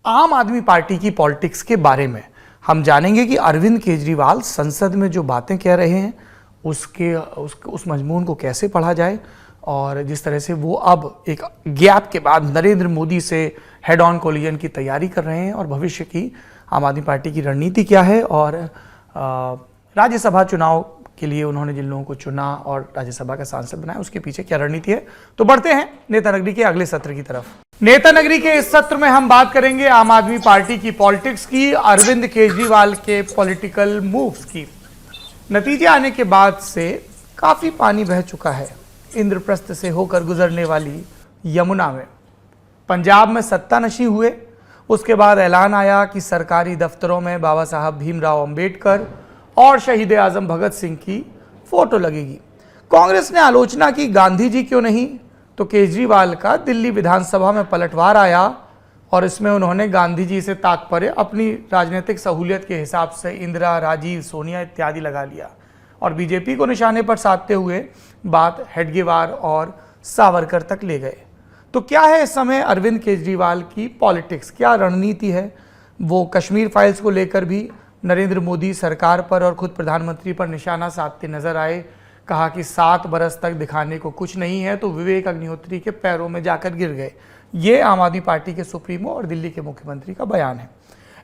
आम आदमी पार्टी की पॉलिटिक्स के बारे में हम जानेंगे कि अरविंद केजरीवाल संसद में जो बातें कह रहे हैं उस मजमून को कैसे पढ़ा जाए और जिस तरह से वो अब एक गैप के बाद नरेंद्र मोदी से हेड ऑन कोलिजन की तैयारी कर रहे हैं और भविष्य की आम आदमी पार्टी की रणनीति क्या है और राज्यसभा चुनाव के लिए उन्होंने जिन लोगों को चुना और राज्यसभा का सांसद बनाया उसके पीछे क्या रणनीति है। तो बढ़ते हैं नेता नगरी के अगले सत्र की तरफ। नेता नगरी के इस सत्र में हम बात करेंगे आम आदमी पार्टी की पॉलिटिक्स की, अरविंद केजरीवाल के पॉलिटिकल मूव्स की। नतीजे आने के बाद से काफी पानी बह चुका है इंद्रप्रस्थ से होकर गुजरने वाली यमुना में। पंजाब में सत्तानशी हुए, उसके बाद ऐलान आया कि सरकारी दफ्तरों में बाबा साहब भीमराव अंबेडकर और शहीद आजम भगत सिंह की फोटो लगेगी। कांग्रेस ने आलोचना की गांधी जी क्यों नहीं, तो केजरीवाल का दिल्ली विधानसभा में पलटवार आया और इसमें उन्होंने गांधी जी से तात्पर्य अपनी राजनीतिक सहूलियत के हिसाब से इंदिरा, राजीव, सोनिया इत्यादि लगा लिया और बीजेपी को निशाने पर साधते हुए बात हेडगेवार और सावरकर तक ले गए। तो क्या है इस समय अरविंद केजरीवाल की पॉलिटिक्स, क्या रणनीति है? वो कश्मीर फाइल्स को लेकर भी नरेंद्र मोदी सरकार पर और खुद प्रधानमंत्री पर निशाना साधते नजर आए। कहा कि 7 बरस तक दिखाने को कुछ नहीं है, तो विवेक अग्निहोत्री के पैरों में जाकर गिर गए। ये आम आदमी पार्टी के सुप्रीमो और दिल्ली के मुख्यमंत्री का बयान है।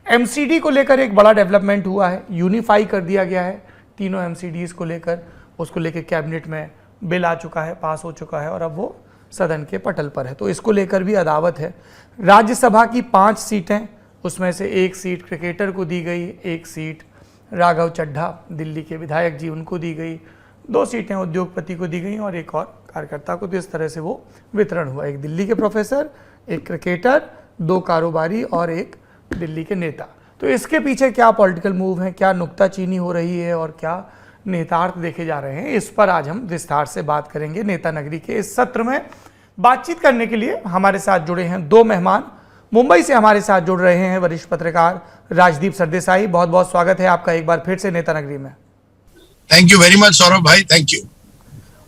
एमसीडी को लेकर एक बड़ा डेवलपमेंट हुआ है, यूनिफाई कर दिया गया है तीनों एमसीडीज को लेकर। उसको लेकर कैबिनेट में बिल आ चुका है, पास हो चुका है और अब वो सदन के पटल पर है, तो इसको लेकर भी अदावत है। राज्यसभा की 5 सीटें, उसमें से 1 सीट क्रिकेटर को दी गई, 1 सीट राघव चड्ढा दिल्ली के विधायक जी उनको दी गई, 2 सीटें उद्योगपति को दी गई और 1 और कार्यकर्ता को। तो इस तरह से वो वितरण हुआ, 1 दिल्ली के प्रोफेसर, 1 क्रिकेटर, 2 कारोबारी और 1 दिल्ली के नेता। तो इसके पीछे क्या पॉलिटिकल मूव है, क्या नुक्ताचीनी हो रही है और क्या नेतार्थ देखे जा रहे हैं, इस पर आज हम विस्तार से बात करेंगे। नेता नगरी के इस सत्र में बातचीत करने के लिए हमारे साथ जुड़े हैं 2 मेहमान। मुंबई से हमारे साथ जुड़ रहे हैं वरिष्ठ पत्रकार राजदीप सरदेसाई। बहुत बहुत स्वागत है आपका एक बार फिर से नेता नगरी में। Thank you very much Saurabh भाई, थैंक यू।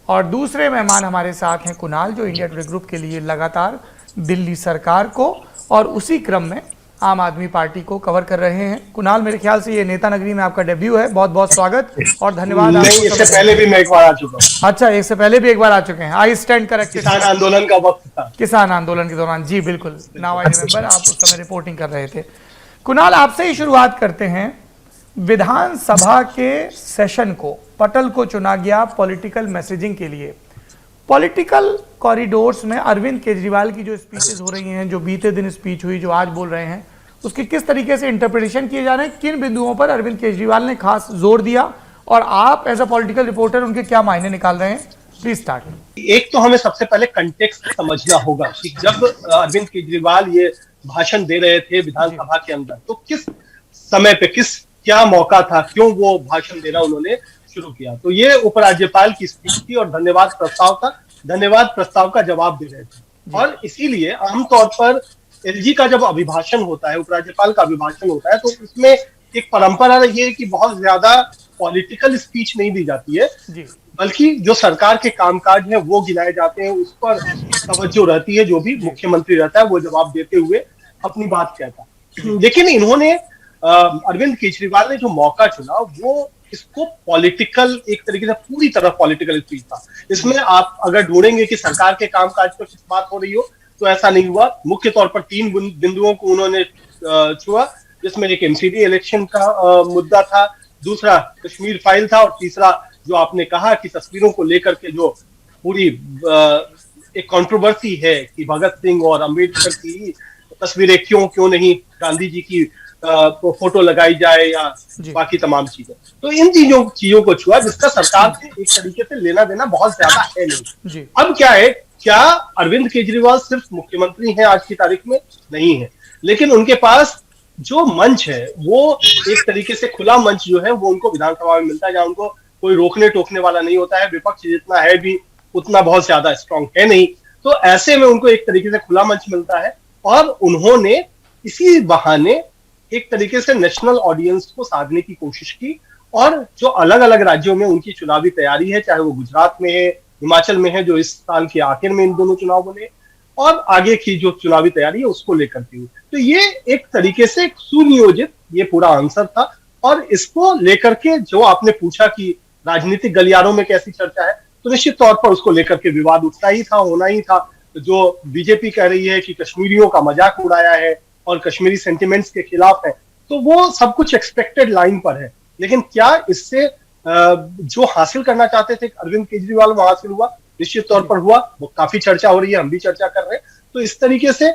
और दूसरे मेहमान हमारे साथ हैं कुणाल, जो इंडिया टुडे ग्रुप के लिए लगातार दिल्ली सरकार को और उसी क्रम में आम आदमी पार्टी को कवर कर रहे हैं। कुणाल, मेरे ख्याल से ये नेता नगरी में आपका डेब्यू है, बहुत बहुत स्वागत और धन्यवाद। इससे पहले भी मैं एक बार आ चुका हूं। अच्छा, इससे पहले भी एक बार आ चुके हैं। I stand corrected. किसान आंदोलन का वक्त था, किसान आंदोलन के दौरान, जी बिल्कुल, नाउ आई रिमेंबर, आप उस समय रिपोर्टिंग कर रहे थे। कुणाल, आपसे ही शुरुआत करते हैं। विधानसभा के सेशन को, पटल को चुना गया पॉलिटिकल मैसेजिंग के लिए। पॉलिटिकल कॉरिडोर्स में अरविंद केजरीवाल की जो स्पीचेस हो रही हैं, जो बीते दिन स्पीच हुई, जो आज बोल रहे हैं, उसकी किस तरीके से इंटरप्रिटेशन किए जा रहे हैं, किन बिंदुओं पर अरविंद केजरीवाल ने खास जोर दिया और आप एज अ पॉलिटिकल रिपोर्टर उनके क्या मायने निकाल रहे हैं? Please start. एक तो हमें सबसे पहले कंटेक्स्ट समझना होगा कि जब अरविंद केजरीवाल ये भाषण दे रहे थे विधानसभा के अंदर, तो किस समय पे क्या मौका था, क्यों वो भाषण देना उन्होंने शुरू किया। तो ये उपराज्यपाल की स्पीच थी और धन्यवाद प्रस्ताव का जवाब दे रहे थे। और इसीलिए आमतौर पर एलजी का जब अभिभाषण होता है, उपराज्यपाल का अभिभाषण होता है, तो उसमें एक परंपरा रही है कि बहुत ज्यादा पॉलिटिकल स्पीच नहीं दी जाती है, बल्कि जो सरकार के कामकाज है वो गिनाए जाते हैं, उस पर तवज्जो रहती है। जो भी मुख्यमंत्री रहता है वो जवाब देते हुए अपनी बात कहता है। लेकिन इन्होंने अरविंद केजरीवाल ने जो मौका चुना वो इसको पॉलिटिकल, एक तरीके से पूरी तरह पॉलिटिकल स्पीच था। इसमें आप अगर ढूंढेंगे कि सरकार के कामकाज पर कुछ बात हो रही हो, तो ऐसा नहीं हुआ। मुख्य तौर पर 3 बिंदुओं को उन्होंने छुआ, जिसमें एक एमसीडी इलेक्शन का मुद्दा था, दूसरा कश्मीर फाइल था और तीसरा जो आपने कहा कि तस्वीरों को लेकर के जो पूरी एक कंट्रोवर्सी है कि भगत सिंह और अंबेडकर की तस्वीरें क्यों नहीं गांधी जी की फोटो लगाई जाए या बाकी तमाम चीजें। तो इन चीजों को छुआ, जिसका सरकार से एक तरीके से लेना देना बहुत ज्यादा है नहीं। अब क्या है, क्या अरविंद केजरीवाल सिर्फ मुख्यमंत्री हैं आज की तारीख में? नहीं है, लेकिन उनके पास जो मंच है वो एक तरीके से खुला मंच जो है वो उनको विधानसभा में मिलता है, जहां उनको कोई रोकने टोकने वाला नहीं होता है। विपक्ष जितना है भी उतना बहुत ज्यादा स्ट्रांग है नहीं, तो ऐसे में उनको एक तरीके से खुला मंच मिलता है और उन्होंने इसी बहाने एक तरीके से नेशनल ऑडियंस को साधने की कोशिश की। और जो अलग अलग राज्यों में उनकी चुनावी तैयारी है, चाहे वो गुजरात में है, हिमाचल में है, जो इस साल के आखिर में इन दोनों चुनाव बने, और आगे की जो चुनावी तैयारी है उसको लेकर के हुई। तो ये एक तरीके से सुनियोजित ये पूरा आंसर था। और इसको लेकर के जो आपने पूछा कि राजनीतिक गलियारों में कैसी चर्चा है, तो निश्चित तौर पर उसको लेकर के विवाद उठना ही था, होना ही था। जो बीजेपी कह रही है कि कश्मीरियों का मजाक उड़ाया है और कश्मीरी सेंटिमेंट्स के खिलाफ है, तो वो सब कुछ एक्सपेक्टेड लाइन पर है। लेकिन क्या इससे जो हासिल करना चाहते थे अरविंद केजरीवाल वो हासिल हुआ? निश्चित तौर पर हुआ। वो काफी चर्चा हो रही है, हम भी चर्चा कर रहे हैं। तो इस तरीके से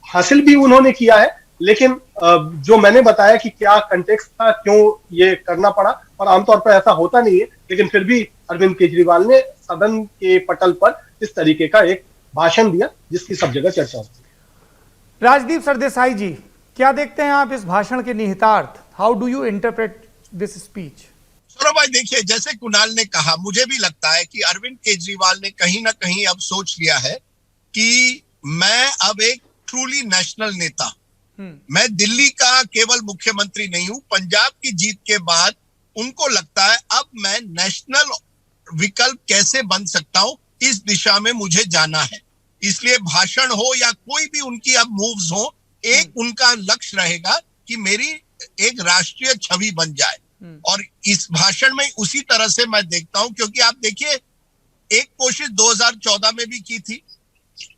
हासिल भी उन्होंने किया है। लेकिन जो मैंने बताया कि क्या कंटेक्स्ट था, क्यों ये करना पड़ा, और आमतौर पर ऐसा होता नहीं है, लेकिन फिर भी अरविंद केजरीवाल ने सदन के पटल पर इस तरीके का एक भाषण दिया जिसकी सब जगह चर्चा होती है। राजदीप सरदेसाई जी, क्या देखते हैं आप इस भाषण के निहितार्थ? How do you interpret this speech? Saurabh भाई देखिए, जैसे कुणाल ने कहा, मुझे भी लगता है कि अरविंद केजरीवाल ने कहीं ना कहीं अब सोच लिया है कि मैं अब एक ट्रूली नेशनल नेता, मैं दिल्ली का केवल मुख्यमंत्री नहीं हूं। पंजाब की जीत के बाद उनको लगता है अब मैं नेशनल विकल्प कैसे बन सकता हूं, इस दिशा में मुझे जाना है। इसलिए भाषण हो या कोई भी उनकी अब मूव्स हो, एक उनका लक्ष्य रहेगा कि मेरी एक राष्ट्रीय छवि बन जाए। और इस भाषण में उसी तरह से मैं देखता हूं, क्योंकि आप देखिए एक कोशिश 2014 में भी की थी,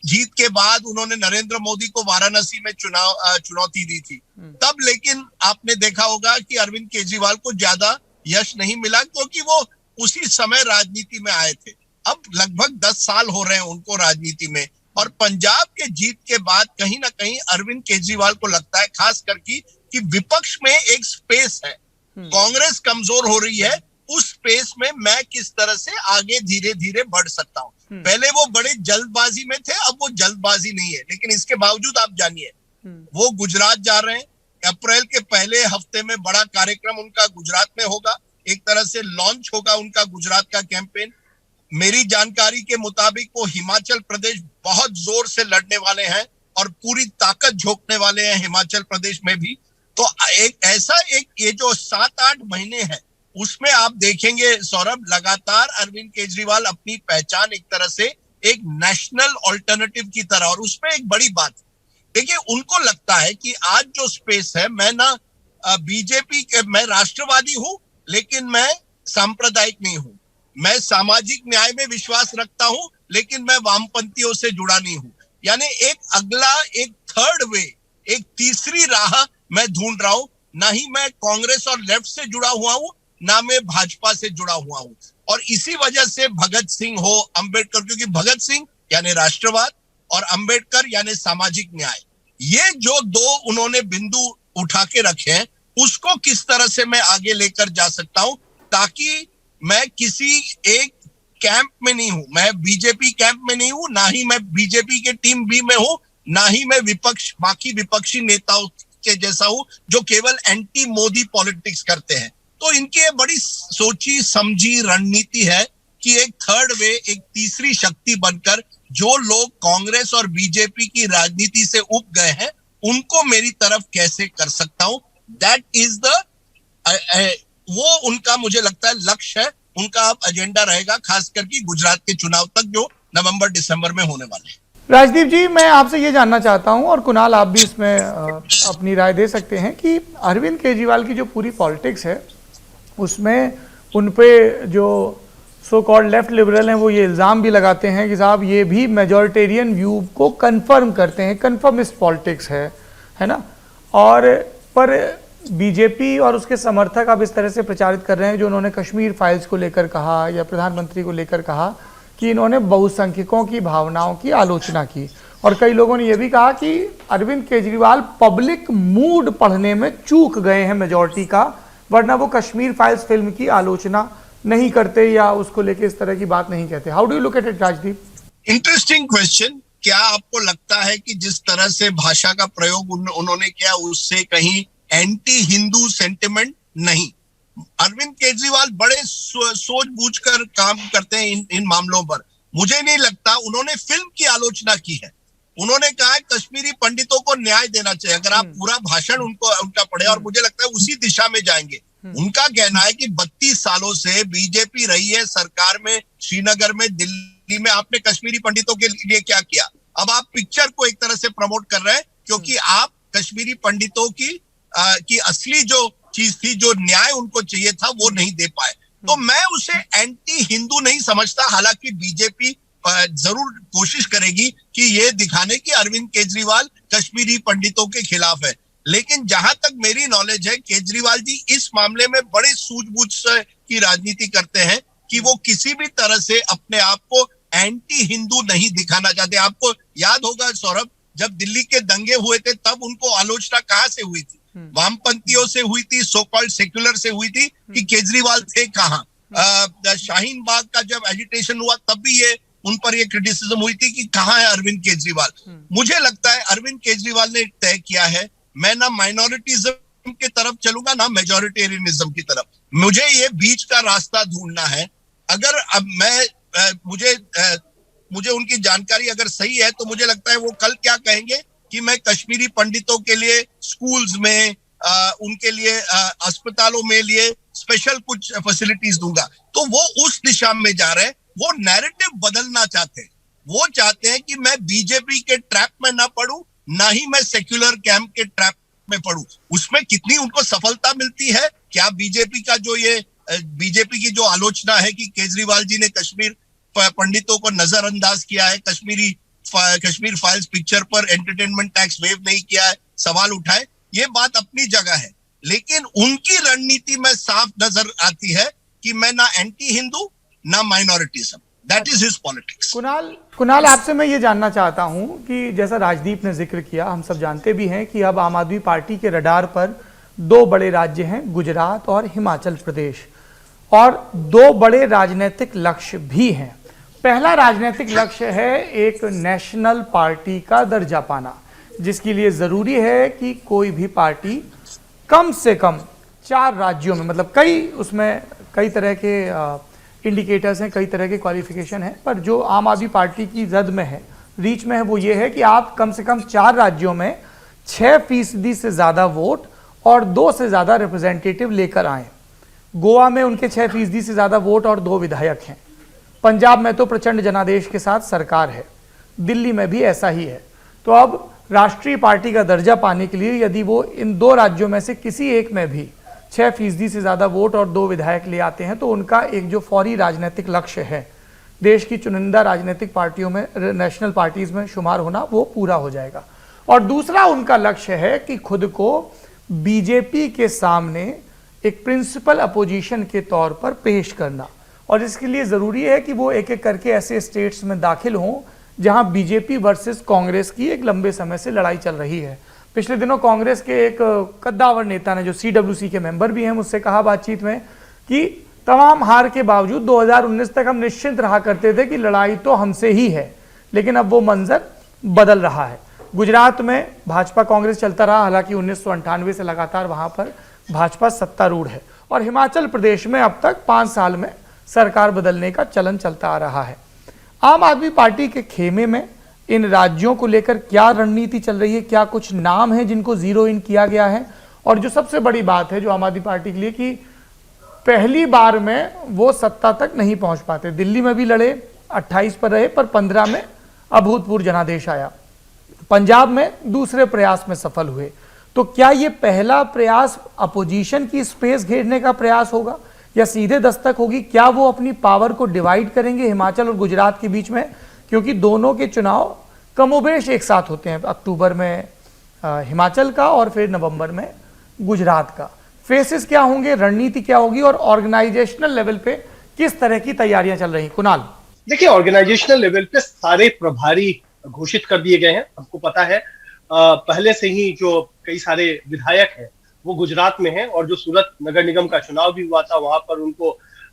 जीत के बाद उन्होंने नरेंद्र मोदी को वाराणसी में चुनौती दी थी तब, लेकिन आपने देखा होगा कि अरविंद केजरीवाल को ज्यादा यश नहीं मिला, क्योंकि वो उसी समय राजनीति में आए थे। अब लगभग 10 साल हो रहे हैं उनको राजनीति में, और पंजाब के जीत के बाद कहीं ना कहीं अरविंद केजरीवाल को लगता है, खास करके कि विपक्ष में एक स्पेस है, कांग्रेस कमजोर हो रही है, उस स्पेस में मैं किस तरह से आगे धीरे धीरे बढ़ सकता हूं। पहले वो बड़े जल्दबाजी में थे, अब वो जल्दबाजी नहीं है, लेकिन इसके बावजूद आप जानिए वो गुजरात जा रहे हैं। अप्रैल के पहले हफ्ते में बड़ा कार्यक्रम उनका गुजरात में होगा, एक तरह से लॉन्च होगा उनका गुजरात का कैंपेन। मेरी जानकारी के मुताबिक वो हिमाचल प्रदेश बहुत जोर से लड़ने वाले हैं और पूरी ताकत झोंकने वाले हैं हिमाचल प्रदेश में भी। तो एक ऐसा ये जो 7-8 महीने हैं उसमें आप देखेंगे सौरभ, लगातार अरविंद केजरीवाल अपनी पहचान एक तरह से एक नेशनल ऑल्टरनेटिव की तरह, और उसमें एक बड़ी बात देखिए, उनको लगता है कि आज जो स्पेस है, मैं ना बीजेपी के, मैं राष्ट्रवादी हूं लेकिन मैं सांप्रदायिक नहीं हूं, मैं सामाजिक न्याय में विश्वास रखता हूं लेकिन मैं वामपंथियों से जुड़ा नहीं हूं। यानी एक अगला, एक थर्ड वे, एक तीसरी राह मैं ढूंढ रहा हूं। ना ही मैं कांग्रेस और लेफ्ट से जुड़ा हुआ हूं, ना मैं भाजपा से जुड़ा हुआ हूं। और इसी वजह से भगत सिंह हो, अंबेडकर, क्योंकि भगत सिंह यानी राष्ट्रवाद और अंबेडकर यानी सामाजिक न्याय, ये जो दो उन्होंने बिंदु उठा के रखे हैं, उसको किस तरह से मैं आगे लेकर जा सकता हूं, ताकि मैं किसी एक कैंप में नहीं हूं, मैं बीजेपी कैंप में नहीं हूं, ना ही मैं बीजेपी के टीम बी में हूं, ना ही मैं बाकी विपक्षी नेताओं के जैसा हूं जो केवल एंटी मोदी पॉलिटिक्स करते हैं। तो इनकी ये बड़ी सोची समझी रणनीति है कि एक थर्ड वे, एक तीसरी शक्ति बनकर जो लोग कांग्रेस और बीजेपी की राजनीति से उब गए हैं उनको मेरी तरफ कैसे कर सकता हूं। दैट इज द वो उनका मुझे लगता है लक्ष्य है, उनका अब एजेंडा रहेगा, खास करके गुजरात के चुनाव तक जो नवंबर-दिसंबर में होने वाले हैं। राजदीप जी, मैं आपसे ये जानना चाहता हूं, और कुणाल आप भी इसमें अपनी राय दे सकते हैं, कि अरविंद केजरीवाल की जो पूरी पॉलिटिक्स है उसमें उन पे जो सो कॉल्ड लेफ्ट लिबरल हैं वो ये इल्ज़ाम भी लगाते हैं कि साहब ये भी मेजॉरिटेरियन व्यू को कंफर्म करते हैं, कंफर्मिस्ट पॉलिटिक्स है ना। और पर बीजेपी और उसके समर्थक अब इस तरह से प्रचारित कर रहे हैं, जो उन्होंने कश्मीर फाइल्स को लेकर कहा या प्रधानमंत्री को लेकर कहा, कि इन्होंने बहुसंख्यकों की भावनाओं की आलोचना की। और कई लोगों ने यह भी कहा कि अरविंद केजरीवाल पब्लिक मूड पढ़ने में चूक गए हैं मेजॉरिटी का, वरना वो कश्मीर फाइल्स फिल्म की आलोचना नहीं करते या उसको लेके इस तरह की बात नहीं कहते। How do you look at it Rajdeep? Interesting question. क्या आपको लगता है कि जिस तरह से भाषा का प्रयोग उन्होंने किया उससे कहीं एंटी हिंदू सेंटिमेंट नहीं? अरविंद केजरीवाल बड़े सोच बूझकर काम करते हैं इन मामलों पर। मुझे नहीं लगता, उन्होंने फिल्म की आलोचना की है, उन्होंने कहा है कश्मीरी पंडितों को न्याय देना चाहिए। अगर आप पूरा भाषण उनका पढ़े, और मुझे लगता है उसी दिशा में जाएंगे। उनका कहना है कि 32 सालों से बीजेपी रही है सरकार में, श्रीनगर में, दिल्ली में, आपने कश्मीरी पंडितों के लिए क्या किया? अब आप पिक्चर को एक तरह से प्रमोट कर रहे हैं, क्योंकि आप कश्मीरी पंडितों की असली जो चीज थी, जो न्याय उनको चाहिए था, वो नहीं दे पाए। तो मैं उसे एंटी हिंदू नहीं समझता। हालांकि बीजेपी जरूर कोशिश करेगी कि ये दिखाने की अरविंद केजरीवाल कश्मीरी पंडितों के खिलाफ है, लेकिन जहां तक मेरी नॉलेज है, केजरीवाल जी इस मामले में बड़े सूझबूझ की राजनीति करते हैं कि वो किसी भी तरह से अपने आप को एंटी हिंदू नहीं दिखाना चाहते। आपको याद होगा सौरभ, जब दिल्ली के दंगे हुए थे तब उनको आलोचना कहां से हुई थी? वामपंथियों से हुई थी, सो कॉल्ड सेक्युलर से हुई थी कि केजरीवाल थे कहां। शाहीन बाग का जब एजिटेशन हुआ तब भी ये उन पर ये क्रिटिसिज्म हुई थी कि कहां है अरविंद केजरीवाल। मुझे लगता है अरविंद केजरीवाल ने तय किया है, मैं ना माइनॉरिटीज्म की तरफ चलूंगा ना मेजोरिटेरियनिज्म की तरफ, मुझे ये बीच का रास्ता ढूंढना है। अगर अब मुझे उनकी जानकारी अगर सही है तो मुझे लगता है वो कल क्या कहेंगे कि मैं कश्मीरी पंडितों के लिए स्कूल्स में उनके लिए अस्पतालों में लिए स्पेशल कुछ फैसिलिटीज दूंगा। तो वो उस दिशा में जा रहे हैं, वो नैरेटिव बदलना चाहते हैं। वो चाहते हैं कि मैं बीजेपी के ट्रैप में ना पड़ूं, ना ही मैं सेक्युलर कैंप के ट्रैप में पड़ूं। उसमें कितनी उनको सफलता मिलती है, क्या बीजेपी का जो ये बीजेपी की जो आलोचना है कि केजरीवाल जी ने कश्मीर पंडितों को नजरअंदाज किया है, कश्मीर फाइल्स पिक्चर पर एंटरटेनमेंट टैक्स वेव नहीं किया है, सवाल उठाए, ये बात अपनी जगह है, लेकिन उनकी रणनीति में साफ नजर आती है कि मैं ना एंटी हिंदू ना minoritism, that is his politics. Kunal, आपसे मैं ये जानना चाहता हूं कि जैसा राजदीप ने जिक्र किया, हम सब जानते भी हैं कि अब आम आदमी पार्टी के रडार पर दो बड़े राज्य हैं, गुजरात और हिमाचल प्रदेश, और दो बड़े राजनीतिक लक्ष्य भी हैं। पहला राजनीतिक लक्ष्य है एक नेशनल पार्टी का दर्जा पाना, जिसके लिए जरूरी है कि कोई भी पार्टी कम से कम 4 राज्यों में, मतलब उसमें कई तरह के इंडिकेटर्स हैं, कई तरह के क्वालिफिकेशन हैं, पर जो आम आदमी पार्टी की जद में है, रीच में है, वो ये है कि आप कम से कम 4 राज्यों में 6% से ज़्यादा वोट और 2 से ज़्यादा रिप्रेजेंटेटिव लेकर आए। गोवा में उनके 6% से ज़्यादा वोट और 2 विधायक हैं। पंजाब में तो प्रचंड जनादेश के साथ सरकार है, दिल्ली में भी ऐसा ही है। तो अब राष्ट्रीय पार्टी का दर्जा पाने के लिए यदि वो इन 2 राज्यों में से किसी एक में भी 6% से ज़्यादा वोट और 2 विधायक ले आते हैं, तो उनका एक जो फौरी राजनीतिक लक्ष्य है, देश की चुनिंदा राजनीतिक पार्टियों में, नेशनल पार्टीज में शुमार होना, वो पूरा हो जाएगा। और दूसरा उनका लक्ष्य है कि खुद को बीजेपी के सामने एक प्रिंसिपल अपोजिशन के तौर पर पेश करना, और इसके लिए ज़रूरी है कि वो एक एक करके ऐसे स्टेट्स में दाखिल हों जहां बीजेपी वर्सेस कांग्रेस की एक लंबे समय से लड़ाई चल रही है। पिछले दिनों कांग्रेस के एक कद्दावर नेता ने, जो CWC के मेंबर भी हैं, मुझसे कहा बातचीत में कि तमाम हार के बावजूद 2019 तक हम निश्चिंत रहा करते थे कि लड़ाई तो हमसे ही है, लेकिन अब वो मंजर बदल रहा है। गुजरात में भाजपा कांग्रेस चलता रहा, हालांकि 1998 से लगातार वहां पर भाजपा सत्तारूढ़ है, और हिमाचल प्रदेश में अब तक 5 साल में सरकार बदलने का चलन चलता आ रहा है। आम आदमी पार्टी के खेमे में इन राज्यों को लेकर क्या रणनीति चल रही है? क्या कुछ नाम है जिनको जीरो इन किया गया है? और जो सबसे बड़ी बात है जो आम आदमी पार्टी के लिए, कि पहली बार में वो सत्ता तक नहीं पहुंच पाते। दिल्ली में भी लड़े, 28 पर रहे, पर 15 में अभूतपूर्व जनादेश आया। पंजाब में दूसरे प्रयास में सफल हुए। तो क्या ये पहला प्रयास अपोजिशन की स्पेस घेरने का प्रयास होगा या सीधे दस्तक होगी? क्या वो अपनी पावर को डिवाइड करेंगे हिमाचल और गुजरात के बीच में? क्योंकि दोनों के चुनाव कमोबेश एक साथ होते हैं, अक्टूबर में हिमाचल का और फिर नवंबर में गुजरात का। फेसेस क्या होंगे, रणनीति क्या होगी, और ऑर्गेनाइजेशनल लेवल पे किस तरह की तैयारियां चल रही? कुणाल, देखिए, ऑर्गेनाइजेशनल लेवल पे सारे प्रभारी घोषित कर दिए गए हैं। आपको पता है पहले से ही जो कई सारे विधायक हैं वो गुजरात में हैं, और जो सूरत नगर निगम का चुनाव भी हुआ था वहां पर उनको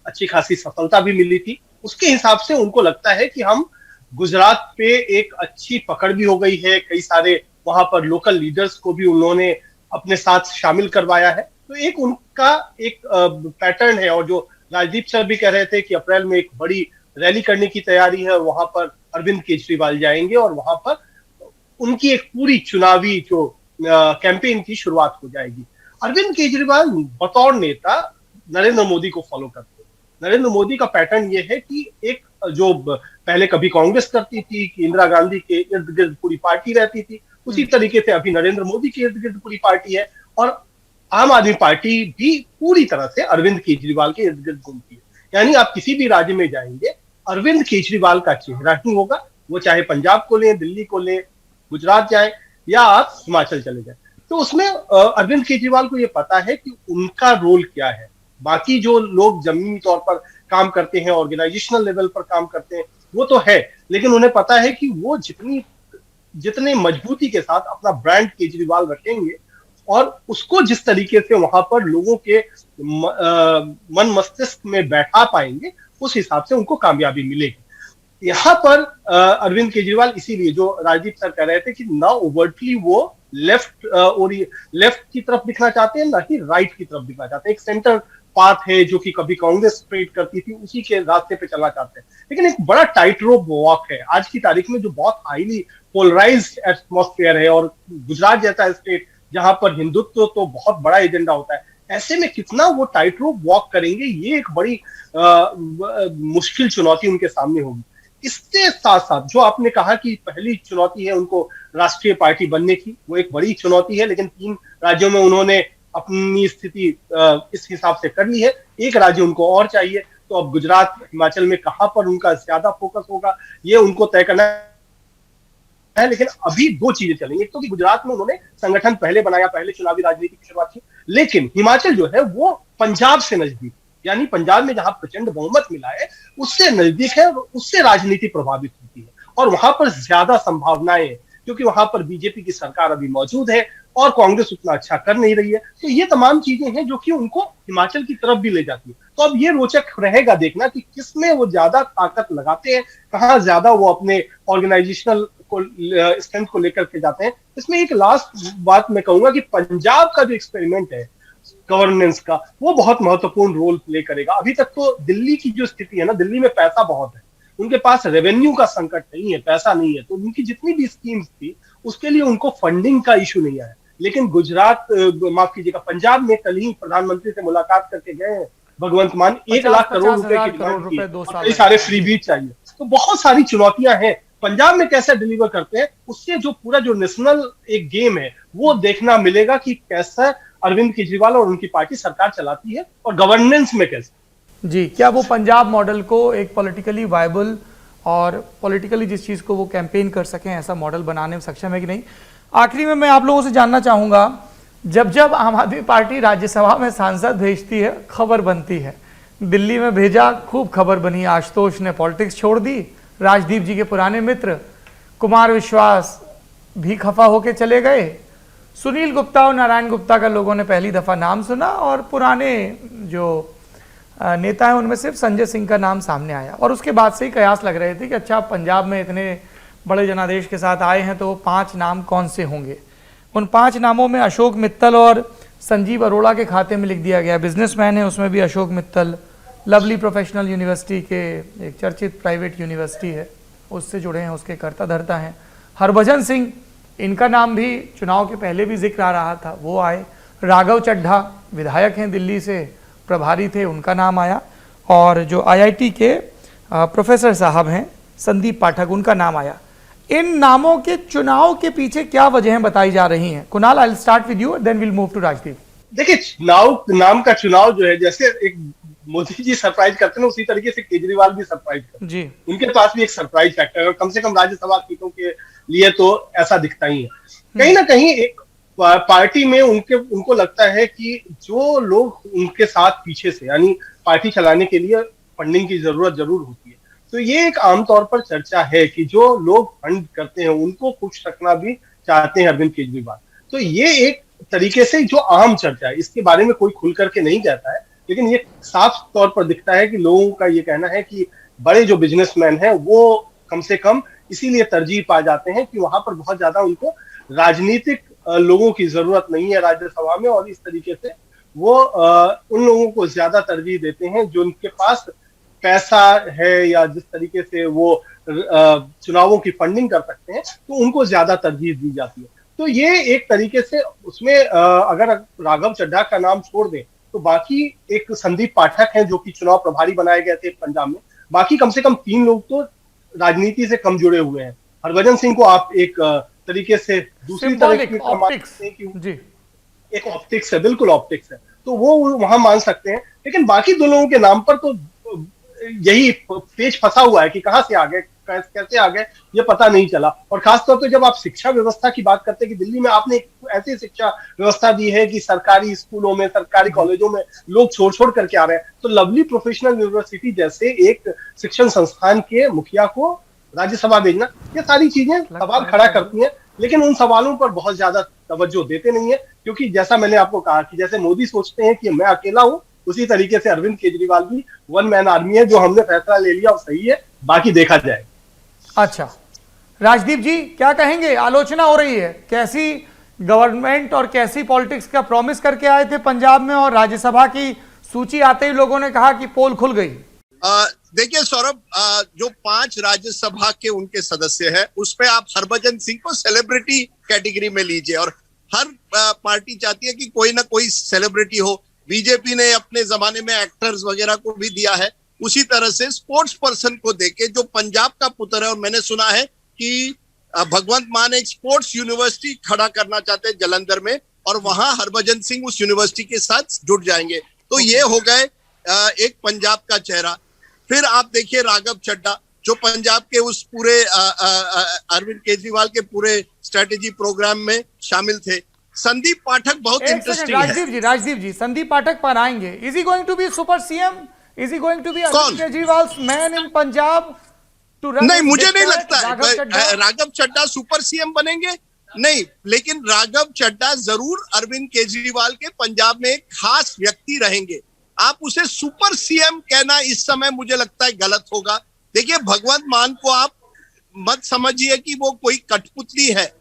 अच्छी खासी सफलता भी मिली थी। उसके हिसाब से उनको लगता है कि हम गुजरात पे एक अच्छी पकड़ भी हो गई है, कई सारे वहां पर लोकल लीडर्स को भी उन्होंने अपने साथ शामिल करवाया है। तो एक उनका एक पैटर्न है, और जो राजदीप सर भी कह रहे थे कि अप्रैल में एक बड़ी रैली करने की तैयारी है, और वहां पर अरविंद केजरीवाल जाएंगे और वहां पर उनकी एक पूरी चुनावी जो कैंपेन की शुरुआत हो जाएगी। अरविंद केजरीवाल बतौर नेता नरेंद्र मोदी को फॉलो करते हैं। नरेंद्र मोदी का पैटर्न यह है कि एक जो पहले कभी कांग्रेस करती थी कि इंदिरा गांधी के इर्द गिर्द पूरी पार्टी रहती थी, उसी तरीके से अभी नरेंद्र मोदी के इर्द गिर्द पूरी पार्टी है, और आम आदमी पार्टी भी पूरी तरह से अरविंद केजरीवाल के इर्द गिर्द घूमती है। यानी आप किसी भी राज्य में जाएंगे, अरविंद केजरीवाल का चेहरा ही होगा, वो चाहे पंजाब को लें, दिल्ली को लें, गुजरात जाए या आप हिमाचल चले जाए। तो उसमें अरविंद केजरीवाल को ये पता है कि उनका रोल क्या है। बाकी जो लोग जमीनी तौर पर काम करते हैं, ऑर्गेनाइजेशनल लेवल पर काम करते हैं, वो तो है, लेकिन उन्हें पता है कि वो जितने मजबूती के साथ अपना ब्रांड केजरीवाल रखेंगे और उसको जिस तरीके से वहां पर लोगों के मन मस्तिष्क में बैठा पाएंगे, उस हिसाब से उनको कामयाबी मिलेगी। यहाँ पर अरविंद केजरीवाल, इसीलिए जो राजदीप सर कह रहे थे कि ना ओवर्टली वो लेफ्ट की तरफ दिखना चाहते हैं, ना ही राइट की तरफ दिखना चाहते हैं। एक सेंटर पाथ है जो कि कभी कांग्रेस ट्रेड करती थी, उसी के रास्ते पे चलना चाहते हैं। लेकिन एक बड़ा टाइट रोप वॉक है आज की तारीख में, जो बहुत हाईली पोलराइज्ड एटमॉस्फेयर है, और गुजरात जैसा स्टेट जहां पर हिंदुत्व तो बहुत बड़ा एजेंडा होता है, ऐसे में कितना वो टाइट रोप वॉक करेंगे, ये एक बड़ी मुश्किल चुनौती उनके सामने होगी। इसके साथ साथ जो आपने कहा कि पहली चुनौती है उनको राष्ट्रीय पार्टी बनने की, वो एक बड़ी चुनौती है, लेकिन 3 राज्यों में उन्होंने अपनी स्थिति इस हिसाब से कर ली है। एक राज्य उनको और चाहिए, तो अब गुजरात, हिमाचल में कहां पर उनका ज्यादा फोकस होगा, ये उनको तय करना है। लेकिन अभी 2 चीजें चलेंगी। एक तो कि गुजरात में उन्होंने संगठन पहले बनाया, पहले चुनावी राजनीति की शुरुआत की, लेकिन हिमाचल जो है वो पंजाब से नजदीक, यानी पंजाब में जहां प्रचंड बहुमत मिला है उससे नजदीक है, और उससे राजनीति प्रभावित होती है, और वहां पर ज्यादा संभावनाएं हैं, क्योंकि वहां पर बीजेपी की सरकार अभी मौजूद है और कांग्रेस उतना अच्छा कर नहीं रही है। तो ये तमाम चीजें हैं जो कि उनको हिमाचल की तरफ भी ले जाती है। तो अब ये रोचक रहेगा देखना कि किसमें वो ज्यादा ताकत लगाते हैं, कहां ज्यादा वो अपने ऑर्गेनाइजेशनल को स्ट्रेंथ को लेकर के जाते हैं। इसमें एक लास्ट बात मैं कहूंगा कि पंजाब का जो एक्सपेरिमेंट है गवर्नेंस का, वो बहुत महत्वपूर्ण रोल प्ले करेगा। अभी तक तो दिल्ली की जो स्थिति है ना, दिल्ली में पैसा बहुत है, उनके पास रेवेन्यू का संकट नहीं है, पैसा नहीं है, तो उनकी जितनी भी स्कीम्स थी उसके लिए उनको फंडिंग का इशू नहीं आया। लेकिन गुजरात, माफ कीजिएगा, पंजाब में कल ही प्रधानमंत्री से मुलाकात करके गए हैं भगवंत मान, 1 लाख करोड़ रुपए की डिमांड की, कई सारे फ्रीबीज चाहिए। तो बहुत सारी चुनौतियां हैं। पंजाब में कैसे डिलीवर करते हैं, उससे जो पूरा जो नेशनल एक गेम है वो देखना मिलेगा कि कैसा अरविंद केजरीवाल और उनकी पार्टी सरकार चलाती है, और गवर्नेंस में कैसे। जी, क्या वो पंजाब मॉडल को एक पॉलिटिकली वायबल और पॉलिटिकली जिस चीज़ को वो कैंपेन कर सकें, ऐसा मॉडल बनाने में सक्षम है कि नहीं? आखिरी में मैं आप लोगों से जानना चाहूँगा, जब जब आम आदमी पार्टी राज्यसभा में सांसद भेजती है, खबर बनती है। दिल्ली में भेजा, खूब खबर बनी, आशुतोष ने पॉलिटिक्स छोड़ दी, राजदीप जी के पुराने मित्र कुमार विश्वास भी खफा होके चले गए, सुनील गुप्ता और नारायण गुप्ता का लोगों ने पहली दफ़ा नाम सुना, और पुराने जो नेता हैं उनमें सिर्फ संजय सिंह का नाम सामने आया। और उसके बाद से ही कयास लग रहे थे कि अच्छा, पंजाब में इतने बड़े जनादेश के साथ आए हैं तो 5 नाम कौन से होंगे। उन 5 नामों में अशोक मित्तल और संजीव अरोड़ा के खाते में लिख दिया गया। बिजनेसमैन है, उसमें भी Ashok Mittal, lovely professional university के, एक चर्चित प्राइवेट यूनिवर्सिटी है, उससे जुड़े हैं, उसके कर्ता धर्ता हैं। हरभजन सिंह, इनका नाम भी चुनाव के पहले भी जिक्र आ रहा था, वो आए। राघव चड्ढा विधायक हैं, दिल्ली से प्रभारी थे, उनका नाम आया। और जो IIT के प्रोफेसर साहब हैं संदीप पाठक, उनका नाम आया। इन नामों के चुनाव के पीछे क्या वजहें बताई जा रही हैं? Kunal, I will start with you, then will move to Rajdeep. देखिए, नाम का चुनाव जो है, जैसे एक मोदी जी सरप्राइज करते हैं, उसी तरीके से केजरीवाल भी सरप्राइज करते हैं जी। उनके पास भी एक सरप्राइज फैक्टर है, कम से कम राज्यसभा सीटों के लिए तो ऐसा दिखता ही है। कहीं ना कहीं एक पार्टी में उनको लगता है कि जो लोग उनके साथ पीछे से, यानी पार्टी चलाने के लिए फंडिंग की जरूरत जरूर होती है, तो ये एक आमतौर पर चर्चा है कि जो लोग फंड करते हैं उनको खुश रखना भी चाहते हैं अरविंद केजरीवाल। तो ये एक तरीके से जो आम चर्चा है, इसके बारे में कोई खुल करके नहीं कहता है, लेकिन ये साफ तौर पर दिखता है कि लोगों का ये कहना है कि बड़े जो बिजनेसमैन हैं वो कम से कम इसीलिए तरजीह पा जाते हैं कि वहां पर बहुत ज्यादा उनको राजनीतिक लोगों की जरूरत नहीं है राज्यसभा में, और इस तरीके से वो उन लोगों को ज्यादा तरजीह देते हैं जो उनके पास पैसा है या जिस तरीके से वो चुनावों की फंडिंग कर सकते हैं, तो उनको ज्यादा तरजीह दी जाती है। तो ये एक तरीके से उसमें अगर राघव चड्ढा का नाम छोड़ दें तो बाकी एक संदीप पाठक हैं जो कि चुनाव प्रभारी बनाए गए थे पंजाब में, बाकी कम से कम 3 लोग तो राजनीति से कम जुड़े हुए हैं। हरभजन सिंह को आप एक तरीके से दूसरी तरह की जी, एक ऑप्टिक्स है, बिल्कुल ऑप्टिक्स है, तो वो वहां मान सकते हैं। लेकिन बाकी 2 लोगों के नाम पर तो यही पेच फंसा हुआ है कि कहां से आ गए, कैसे आ गए, ये पता नहीं चला। और खासतौर पे जब आप शिक्षा व्यवस्था की बात करते हैं कि दिल्ली में आपने एक ऐसी शिक्षा व्यवस्था दी है कि सरकारी स्कूलों में, सरकारी कॉलेजों में लोग छोड़ करके आ रहे हैं, तो लवली प्रोफेशनल यूनिवर्सिटी जैसे एक शिक्षण संस्थान के मुखिया को राज्यसभा भेजना, ये सारी चीजें सवाल खड़ा करती हैं। लेकिन उन सवालों पर बहुत ज्यादा तवज्जो देते नहीं है, क्योंकि जैसा मैंने आपको कहा कि जैसे मोदी सोचते हैं कि मैं अकेला हूं, उसी तरीके से अरविंद केजरीवाल भी वन मैन आर्मी है, जो हमने फैसला ले लिया वो सही है, बाकी देखा जाए। अच्छा, राजदीप जी क्या कहेंगे? आलोचना हो रही है, कैसी गवर्नमेंट और कैसी पॉलिटिक्स का प्रॉमिस करके आए थे पंजाब में, और राज्यसभा की सूची आते ही लोगों ने कहा कि पोल खुल गई। देखिए सौरभ, जो 5 राज्यसभा के उनके सदस्य हैं, उसमें आप हरभजन सिंह को सेलिब्रिटी कैटेगरी में लीजिए, और हर पार्टी चाहती है कि कोई ना कोई सेलिब्रिटी हो। बीजेपी ने अपने जमाने में एक्टर्स वगैरह को भी दिया है, उसी तरह से स्पोर्ट्स पर्सन को देके जो पंजाब का पुत्र है। और मैंने सुना है कि भगवंत मान एक स्पोर्ट्स यूनिवर्सिटी खड़ा करना चाहते हैं जलंधर में, और वहां हरभजन सिंह उस यूनिवर्सिटी के साथ जुड़ जाएंगे। तो ये हो गए एक पंजाब का चेहरा। फिर आप देखिए राघव चड्ढा, जो पंजाब के उस पूरे अरविंद केजरीवाल के पूरे स्ट्रेटेजी प्रोग्राम में शामिल थे। संदीप पाठक बहुत इंटरेस्टिंग है। राजदीप जी, संदीप पाठक पर आएंगे। Is he going to be super CM? Is he going to be Arvind Kejriwal man in Punjab to run? नहीं, मुझे नहीं लगता है राघव चड्ढा सुपर सीएम बनेंगे, नहीं। लेकिन राघव चड्ढा जरूर अरविंद केजरीवाल के पंजाब में एक खास व्यक्ति रहेंगे। आप उसे सुपर सीएम कहना इस समय मुझे लगता है गलत होगा। देखिए, भगवंत मान को आप मत समझिए कि वो कोई कठपुतली है।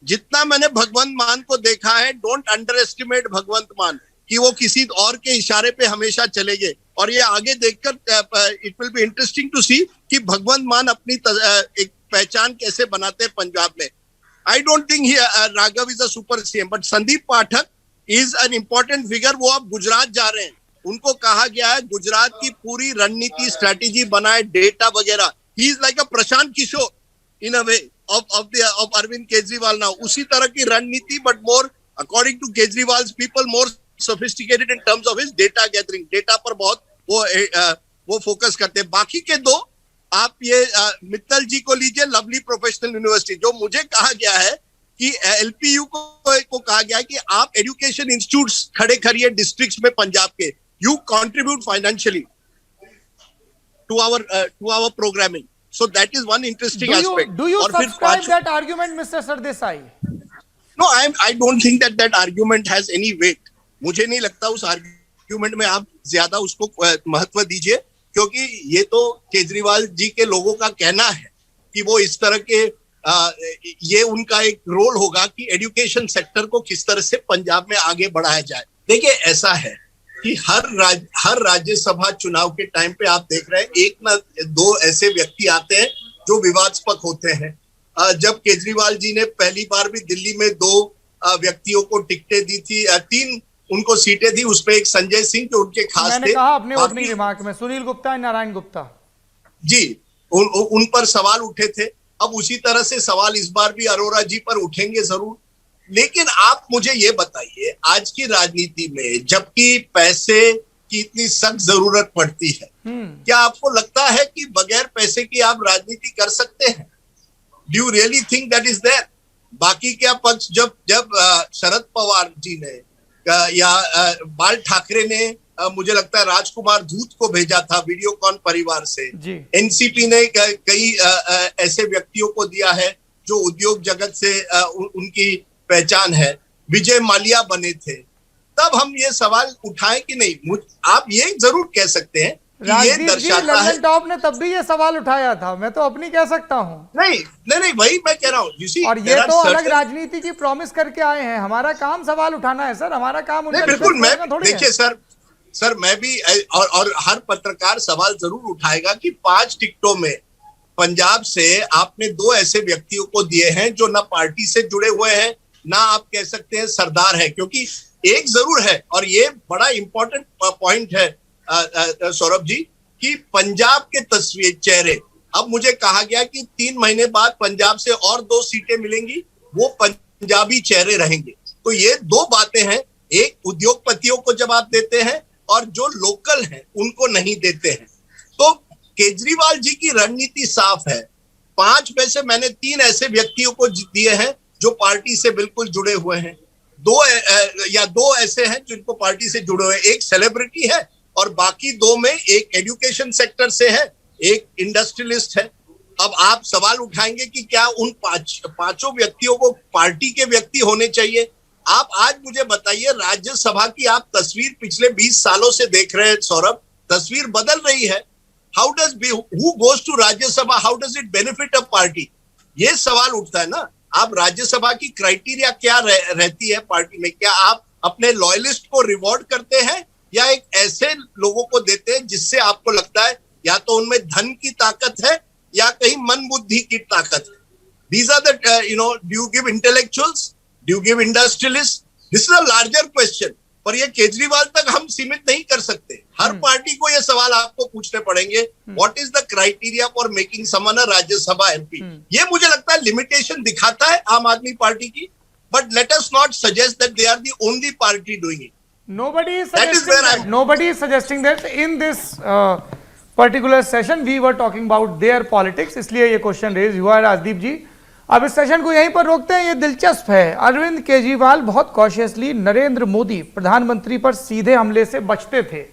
जितना मैंने भगवंत मान को देखा है, डोंट अंडर एस्टिमेट भगवंत मान, कि वो किसी और के इशारे पे हमेशा चलेंगे। और ये आगे देखकर it will be interesting to see कि भगवंत मान अपनी एक पहचान कैसे बनाते हैं पंजाब में। I don't think Raghav is a super CM, but Sandeep Pathak is an important figure. वो अब गुजरात जा रहे हैं, उनको कहा गया है गुजरात की पूरी रणनीति स्ट्रेटेजी बनाए, डेटा वगैरह। He is like a Prashant Kishor in a way of Arvind Kejriwal now. उसी तरह की रणनीति, but more according to Kejriwal's people more sophisticated in terms of his data gathering. Data पर बहुत वो फोकस करते हैं। बाकी के 2 आप ये मित्तल जी को लीजिए, लवली प्रोफेशनल यूनिवर्सिटी, जो मुझे कहा गया है कि एलपीयू को कहा गया है कि आप एजुकेशन इंस्टीट्यूट्स खड़े करिए डिस्ट्रिक्ट्स में पंजाब के, you contribute financially to our programming. So that is one interesting aspect. Do you subscribe that argument, Mr. Sardesai? No, I don't think that argument has any weight. मुझे नहीं लगता उस argument में आप ज्यादा उसको महत्व दीजिए, क्योंकि ये तो केजरीवाल जी के लोगों का कहना है कि वो इस तरह के ये उनका एक रोल होगा कि एजुकेशन सेक्टर को किस तरह से पंजाब में आगे बढ़ाया जाए। देखिए, ऐसा है कि हर राज्यसभा चुनाव के टाइम पे आप देख रहे हैं 1 ना 2 ऐसे व्यक्ति आते हैं जो विवादास्पद होते हैं। जब केजरीवाल जी ने पहली बार भी दिल्ली में 2 व्यक्तियों को टिकटें दी थी, 3 उनको सीटें दी, उसमें एक संजय सिंह जो उनके खास थे। मैंने कहा अपने ओपनिंग रिमार्क में सुनील गुप्ता, नारायण गुप्ता जी, उन पर सवाल उठे थे। अब उसी तरह से सवाल इस बार भी अरोड़ा जी पर उठेंगे जरूर। लेकिन आप मुझे ये बताइए, आज की राजनीति में जबकि पैसे की इतनी सख्त जरूरत पड़ती है, क्या आपको लगता है कि बगैर पैसे की आप राजनीति कर सकते हैं? Do you really think that is there? बाकी क्या पक्ष, जब शरद पवार जी ने या बाल ठाकरे ने मुझे लगता है राजकुमार धूत को भेजा था वीडियोकॉन परिवार से, एनसीपी ने कई ऐसे व्यक्तियों को दिया है जो उद्योग जगत से उनकी पहचान है, विजय माल्या बने थे, तब हम ये सवाल उठाएं कि नहीं? आप ये जरूर कह सकते हैं कि ये दर्शाता है। टॉप ने तब भी ये सवाल उठाया था, मैं तो अपनी कह सकता हूँ। नहीं, वही मैं कह रहा हूँ। और ये तो अलग राजनीति की प्रॉमिस करके आए हैं, हमारा काम सवाल उठाना है सर, हमारा काम। बिल्कुल, मैं देखिए सर मैं भी और हर पत्रकार सवाल जरूर उठाएगा कि 5 टिकटों में पंजाब से आपने 2 ऐसे व्यक्तियों को दिए हैं जो ना पार्टी से जुड़े हुए हैं, ना आप कह सकते हैं सरदार है। क्योंकि एक जरूर है, और ये बड़ा इंपॉर्टेंट पॉइंट है सौरभ जी, कि पंजाब के तस्वीर चेहरे, अब मुझे कहा गया कि 3 महीने बाद पंजाब से और 2 सीटें मिलेंगी, वो पंजाबी चेहरे रहेंगे। तो ये 2 बातें हैं, एक उद्योगपतियों को जब आप देते हैं और जो लोकल हैं उनको नहीं देते हैं। तो केजरीवाल जी की रणनीति साफ है। 5 में से मैंने 3 ऐसे व्यक्तियों को दिए हैं जो पार्टी से बिल्कुल जुड़े हुए हैं, 2 ऐसे हैं जिनको पार्टी से जुड़े हुए हैं। एक सेलिब्रिटी है और बाकी 2 में एक एजुकेशन सेक्टर से है, एक इंडस्ट्रियलिस्ट है। अब आप सवाल उठाएंगे कि क्या उन पांचों व्यक्तियों को पार्टी के व्यक्ति होने चाहिए? आप आज मुझे बताइए, राज्यसभा की आप तस्वीर पिछले 20 सालों से देख रहे हैं सौरभ, तस्वीर बदल रही है। who goes to Rajya Sabha, how does it benefit a party? ये सवाल उठता है ना। आप राज्यसभा की क्राइटेरिया क्या रहती है पार्टी में? क्या आप अपने लॉयलिस्ट को रिवॉर्ड करते हैं या एक ऐसे लोगों को देते हैं जिससे आपको लगता है या तो उनमें धन की ताकत है या कहीं मन बुद्धि की ताकत है? These are the do you give intellectuals, do you give industrialists? This is a larger question. पर ये केजरीवाल तक हम सीमित नहीं कर सकते। हर पार्टी को ये सवाल आपको पूछने पड़ेंगे, what is the criteria for making someone a Rajya Sabha MP? ये मुझे लगता है लिमिटेशन दिखाता है आम आदमी पार्टी की, but let us not suggest that they are the only party doing it. Nobody is suggesting that in this particular session we were talking about their politics, इसलिए ये क्वेश्चन रेज हुआ है राजदीप जी। अब इस सेशन को यहीं पर रोकते हैं। ये दिलचस्प है, अरविंद केजरीवाल बहुत कॉशियसली नरेंद्र मोदी प्रधानमंत्री पर सीधे हमले से बचते थे।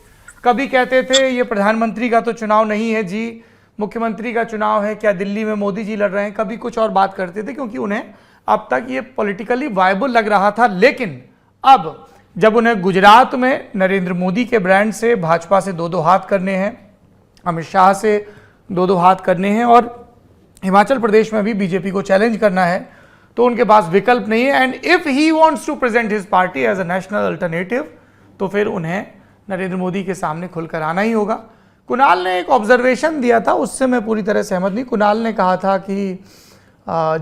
कभी कहते थे ये प्रधानमंत्री का तो चुनाव नहीं है जी, मुख्यमंत्री का चुनाव है, क्या दिल्ली में मोदी जी लड़ रहे हैं, कभी कुछ और बात करते थे क्योंकि उन्हें अब तक ये पॉलिटिकली वायबल लग रहा था। लेकिन अब जब उन्हें गुजरात में नरेंद्र मोदी के ब्रांड से भाजपा से 2-2 हाथ करने हैं, अमित शाह से 2-2 हाथ करने हैं और हिमाचल प्रदेश में भी बीजेपी को चैलेंज करना है, तो उनके पास विकल्प नहीं है। And if he wants to present his party as a national alternative, तो फिर उन्हें नरेंद्र मोदी के सामने खुलकर आना ही होगा। कुणाल ने एक ऑब्जर्वेशन दिया था, उससे मैं पूरी तरह सहमत नहीं। कुणाल ने कहा था कि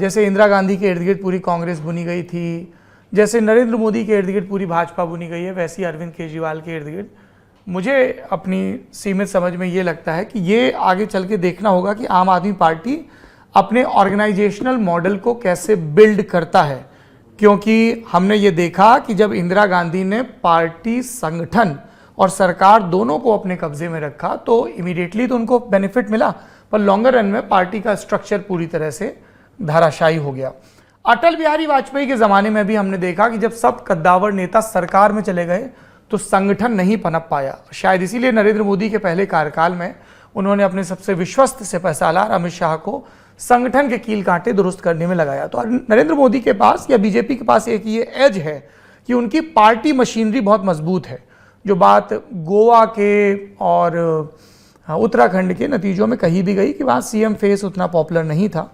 जैसे इंदिरा गांधी के इर्द गिर्द पूरी कांग्रेस बुनी गई थी, जैसे नरेंद्र मोदी के इर्द गिर्द पूरी भाजपा बुनी गई है, वैसी अरविंद केजरीवाल के इर्द गिर्द। मुझे अपनी सीमित समझ में ये लगता है कि ये आगे चल के देखना होगा कि आम आदमी पार्टी अपने ऑर्गेनाइजेशनल मॉडल को कैसे बिल्ड करता है, क्योंकि हमने ये देखा कि जब इंदिरा गांधी ने पार्टी, संगठन और सरकार दोनों को अपने कब्जे में रखा तो इमीडिएटली तो उनको बेनिफिट मिला, पर लॉन्गर रन में पार्टी का स्ट्रक्चर पूरी तरह से धाराशायी हो गया। अटल बिहारी वाजपेयी के ज़माने में भी हमने देखा कि जब सब कद्दावर नेता सरकार में चले गए तो संगठन नहीं पनप पाया। शायद इसीलिए नरेंद्र मोदी के पहले कार्यकाल में उन्होंने अपने सबसे विश्वस्त सिपहसालार अमित शाह को संगठन के कील कांटे दुरुस्त करने में लगाया। तो नरेंद्र मोदी के पास या बीजेपी के पास एक ये एज है कि उनकी पार्टी मशीनरी बहुत मजबूत है। जो बात गोवा के और उत्तराखंड के नतीजों में कही भी गई कि वहाँ सीएम फेस उतना पॉपुलर नहीं था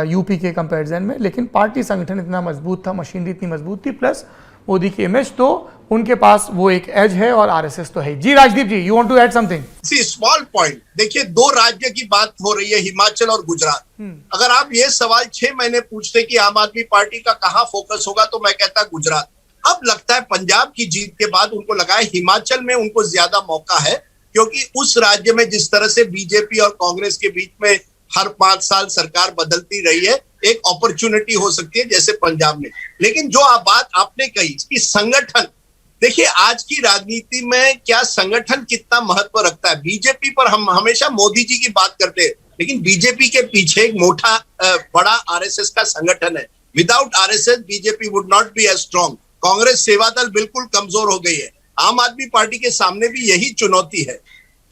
यूपी के कंपैरिजन में, लेकिन पार्टी संगठन इतना मजबूत था, मशीनरी इतनी मजबूत थी, प्लस मोदी की इमेज, तो उनके पास वो एक एज है और आरएसएस तो है जी। Rajdeep ji, you want to add something? See small point, देखिए 2 राज्य की बात हो रही है, हिमाचल और गुजरात। अगर आप ये सवाल 6 महीने पूछते कि आम आदमी पार्टी का कहां फोकस होगा, तो मैं कहता गुजरात। अब लगता है पंजाब की जीत के बाद उनको लगा है हिमाचल में उनको ज्यादा मौका है, क्योंकि उस राज्य में जिस तरह से बीजेपी और कांग्रेस के बीच में हर 5 साल सरकार बदलती रही है, एक अपॉर्चुनिटी हो सकती है जैसे पंजाब में। लेकिन जो बात आपने कही कि संगठन, देखिए आज की राजनीति में क्या संगठन कितना महत्व रखता है। बीजेपी पर हम हमेशा मोदी जी की बात करते हैं, लेकिन बीजेपी के पीछे एक मोटा बड़ा आरएसएस का संगठन है। Without RSS BJP would not be as strong. Congress Seva Dal बिल्कुल कमजोर हो गई है। आम आदमी पार्टी के सामने भी यही चुनौती है।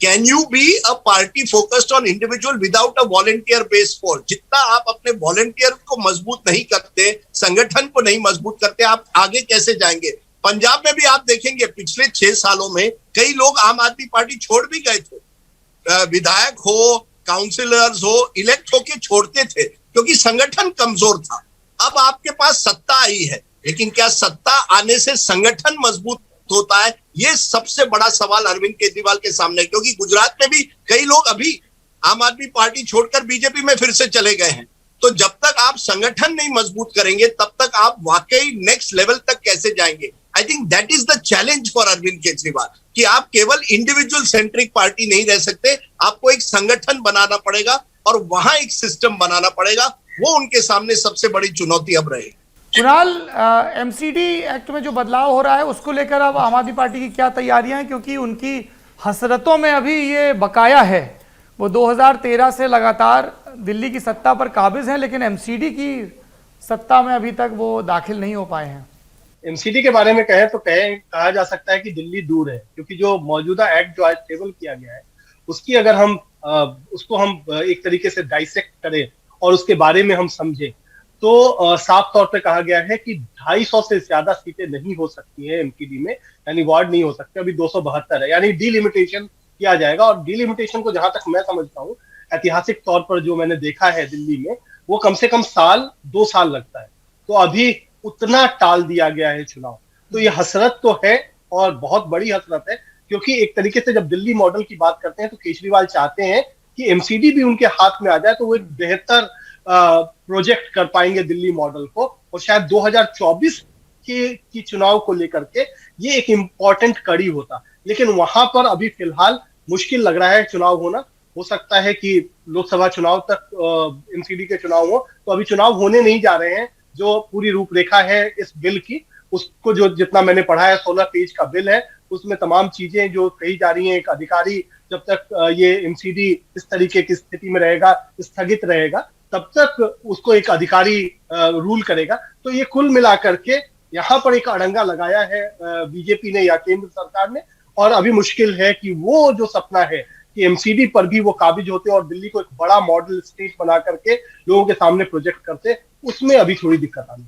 Can you be a party focused on individual without a volunteer based force? जितना आप अपने वॉलंटियर को मजबूत नहीं करते, संगठन को नहीं मजबूत करते, आप आगे कैसे जाएंगे? पंजाब में भी आप देखेंगे पिछले 6 सालों में कई लोग आम आदमी पार्टी छोड़ भी गए थे। विधायक हो, काउंसिलर्स हो, इलेक्ट होके छोड़ते थे क्योंकि संगठन कमजोर था। अब आपके पास सत्ता आई है, लेकिन क्या सत्ता आने से संगठन मजबूत होता है? ये सबसे बड़ा सवाल अरविंद केजरीवाल के सामने है, क्योंकि गुजरात में भी कई लोग अभी आम आदमी पार्टी छोड़कर बीजेपी में फिर से चले गए हैं। तो जब तक आप संगठन नहीं मजबूत करेंगे, तब तक आप वाकई नेक्स्ट लेवल तक कैसे जाएंगे? I think that is the challenge for Arvind Kejriwal कि आप केवल इंडिविजुअल सेंट्रिक पार्टी नहीं रह सकते, आपको एक संगठन बनाना पड़ेगा और वहां एक सिस्टम बनाना पड़ेगा। वो उनके सामने सबसे बड़ी चुनौती अब रहेगी। कुणाल, एमसीडी एक्ट में जो बदलाव हो रहा है उसको लेकर अब आम आदमी पार्टी की क्या तैयारियां हैं, क्योंकि उनकी हसरतों में अभी ये बकाया है। वो 2013 से लगातार दिल्ली की सत्ता पर काबिज हैं, लेकिन एमसीडी की सत्ता में अभी तक वो दाखिल नहीं हो पाए हैं। एमसीडी के बारे में कहें तो कहा जा सकता है कि दिल्ली दूर है, क्योंकि जो मौजूदा एक्ट जो आज टेबल किया गया है उसकी अगर हम उसको हम एक तरीके से डाइसेक्ट करें और उसके बारे में हम समझें तो साफ तौर पे कहा गया है कि 250 से ज्यादा सीटें नहीं हो सकती हैं एमपीडी में, यानी वार्ड नहीं हो सकते। अभी 272 है, यानी डिलिमिटेशन किया जाएगा। और डिलिमिटेशन को जहां तक मैं समझता हूँ, ऐतिहासिक तौर पर जो मैंने देखा है दिल्ली में, वो कम से कम 2 साल लगता है। तो अभी उतना टाल दिया गया है चुनाव। तो ये हसरत तो है और बहुत बड़ी हसरत है, क्योंकि एक तरीके से जब दिल्ली मॉडल की बात करते हैं तो केजरीवाल चाहते हैं कि एमसीडी भी उनके हाथ में आ जाए तो वो एक बेहतर प्रोजेक्ट कर पाएंगे दिल्ली मॉडल को। और शायद 2024 की चुनाव को लेकर के ये एक इम्पोर्टेंट कड़ी होता, लेकिन वहां पर अभी फिलहाल मुश्किल लग रहा है चुनाव होना। हो सकता है कि लोकसभा चुनाव तक एमसीडी के चुनाव हो, तो अभी चुनाव होने नहीं जा रहे हैं। जो पूरी रूपरेखा है इस बिल की, उसको जो जितना मैंने पढ़ा है 16 पेज का बिल है, उसमें तमाम चीजें जो कही जा रही हैं, एक अधिकारी जब तक ये एमसीडी इस तरीके की स्थिति में रहेगा, स्थगित रहेगा, तब तक उसको एक अधिकारी रूल करेगा। तो ये कुल मिलाकर के यहाँ पर एक अड़ंगा लगाया है बीजेपी ने या केंद्र सरकार ने। और अभी मुश्किल है कि वो जो सपना है कि एमसीडी पर भी वो काबिज होते और दिल्ली को एक बड़ा मॉडल स्टेट बना करके लोगों के सामने प्रोजेक्ट करते, उसमें अभी थोड़ी दिक्कत आनी।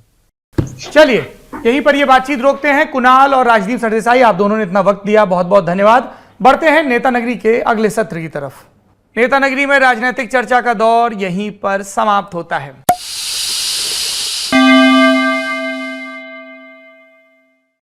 चलिए यहीं पर ये बातचीत रोकते हैं। कुणाल और राजदीप सरदेसाई, आप दोनों ने इतना वक्त दिया, बहुत बहुत धन्यवाद। बढ़ते हैं नेता नगरी के अगले सत्र की तरफ। नेता नगरी में राजनीतिक चर्चा का दौर यहीं पर समाप्त होता है।